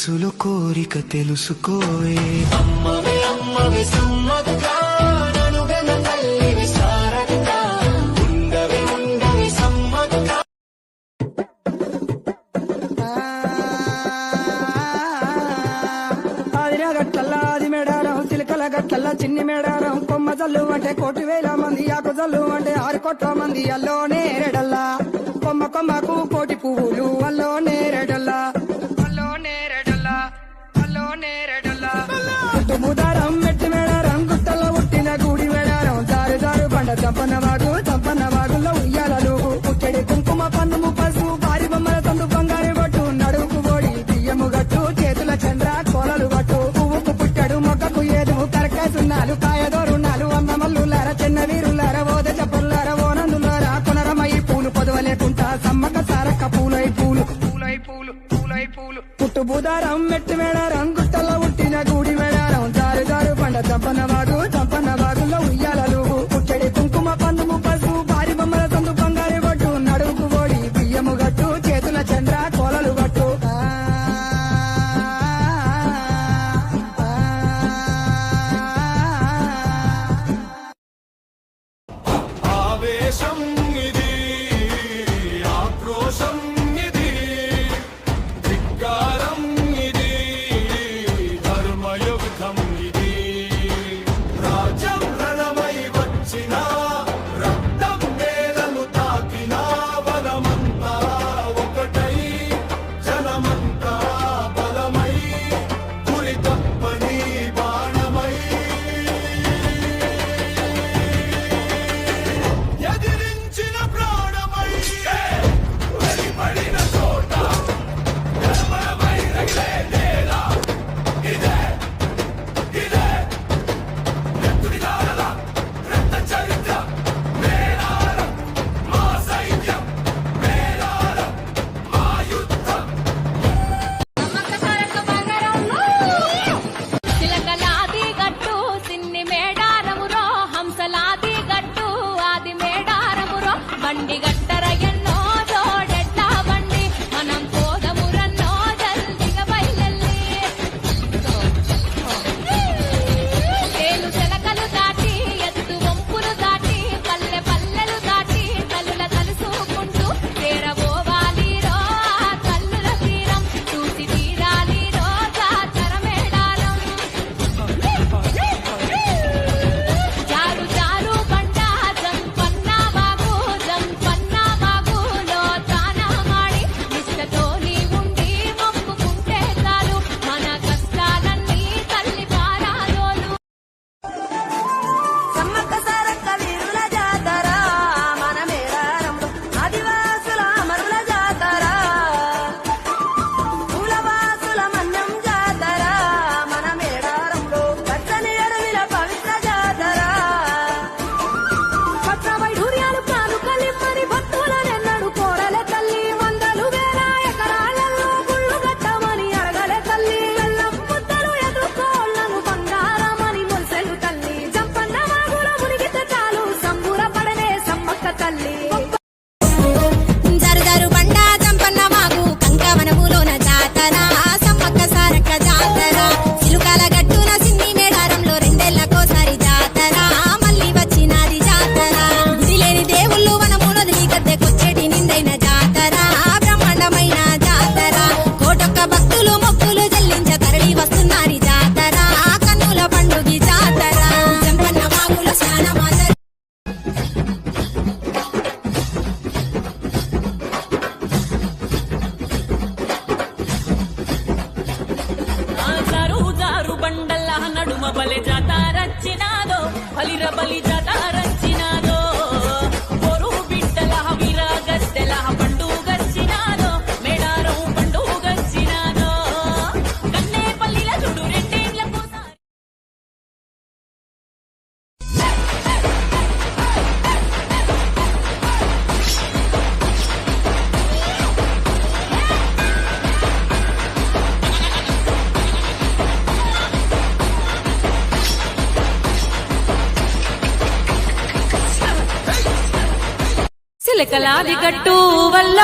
మనసులో కోరిక తెలుసుకోవే. అమ్మవే అమ్మవే సమ్మక్క ననుగన తల్లివి సారక్క ఉండవే ఉండవే సమ్మక్క. ఆదిరా గట్టల్లా ఆది మేడారం చిలకల గట్టల్లా చిన్ని మేడారం కొమ్మ జల్లు అంటే 1,000 మంది ఆకు జల్లు అంటే 6 కోట్ల మంది అల్లో నేరెడల్లా కొమ్మ కొమ్మకు 1,000 పువ్వులు అల్లో నేరెడల్లా అల్లో నేరెడల్లా అల్లో నేరెడల్లా. ముదారం మెట్టి మేడారం గుట్టల్లో పుట్టిన గుడి మేడారం దారు దారు బండ చంపన్న వాగుల్లో ఉయ్యాలలు పుట్టడి కుంకుమ పన్నుము పసుపు భారీ బొమ్మల తందు బంగారు పట్టు నడువుకు ఓడి బియ్యము గట్టు చేతుల చంద్ర కోలలు పట్టు పువ్వుకు పుట్టడు మొక్కకు ఏదుము కరకాసున్నాలు కాయదోరున్నాలు అమ్మ మల్లులార చిన్న వీరులార ఓద చెప్పల్లార ఓనందులారా కొనరమయ్యి పూలు పొదవలేకుంటా సమ్మక సారక్క పూలై పూలు పూలై పూలు పూలై పూలు పుట్టు బుధారం మెట్టి మేడారం గుట్టల్లో పుట్టిన గుడి మేడారం దారు దారు బండ చంపన్న వాగుల్లో ఉయ్యాలలు పుట్టడి కుంకుమ పన్నుము పసుపు భారీ బొమ్మల తందు బంగారు పట్టు నడువుకు ఓడి బియ్యము గట్టు చేతుల చంద్ర కోలలు పట్టు. ఆవేశం ఇది ఆక్రోశం ఇది ధిక్కారం ఇది ధర్మయుద్ధం ఇది రాజ్యం రణమై వచ్చిన రక్తం నేలను తాకిన బలమంతా ఒకటై జనమంతా బలమై గురి తప్పని బాణమై ఎదిరించిన ప్రాణమై వెలిపడిన చోట నిర్మలమై రగిలే నేల ఇదే ఇదే నెత్తుడిదారల రక్త చరిత్ర మేడారం మా సైన్యం మేడారం మా యుద్ధం. చిలకలాది గట్టు సిన్ని మేడారమురో హంసలాది గట్టు ఆది మేడారమురో బండి గట్టర ఎన్నో జోడెట్ల బండి మనం పోదమురన్నో జల్దిగా బయలెల్లి తేలు చెలకలు దాటి ఎత్తు వంపులు దాటి పల్లె పల్లెలు దాటి తల్లుల తలుసుకుంటూ చేరబోవాలిరో ఆ తల్లుల తీరం చూసి తీరాలిరో జాతర మేడారం. జారు జారు బండ జంపన్న వాగులో తాన మాడి నిష్టతోని ఉండి మొక్కుకుంటే చాలు మన కష్టాలన్నీ తల్లి పారాలోలు. సమ్మక్క సారక్క వీరుల జాతర మన మేడారంలో ఆదివాసుల అమరుల జాతర కులవాసుల మన్యం జాతర మన మేడారంలో పచ్చని అడవిల పవిత్ర జాతర పచ్చ వైఢూర్యాలు కానుకలిమ్మని భక్తులనెన్నడు కోరలే తల్లి వందలు వేల ఎకరాలలో గుళ్ళు కట్టమని అడగలే తల్లి వెళ్ళం ముద్దలు ఎదుర్కోళ్ళను బంగారమని మొలిసెలు తల్లి జంపన్న వాగుల మునిగితే చాలు సంబూరపడనే సమ్మక్క తల్లి. జరుజరు బండ జంపన్న వాగు కంకవనములోన జాతర సమ్మక్క సారక్క జాతర సిలుకాల గట్టున సిన్ని మేడారంలో 2 ఏళ్లకోసారి జాతర మళ్ళీ వచ్చినది జాతర గుడి లేని దేవుళ్ళు వనములో దిగద్దెకొచ్చేటి నిందైన జాతర బ్రహ్మాండమైన జాతర కోటొక్క భక్తులు మొక్కులు చెల్లించ తరలి వస్తున్నారు జాతర కన్నుల పండుగ జాతర జంపన్న వాగుల స్నానమాత జారు జారు బండల నడుమ బలి జాతారచ్చినాదో బలిర బలి జాతారచ్చినాదో పొరు బిడ్డల వీర గద్దెల పండుగచ్చినాదో మేడారం పండుగచ్చినాదో కన్నే పల్లిల చూడు 2 ఏళ్లకోసారి. చిలకలాది గట్టు వల్ల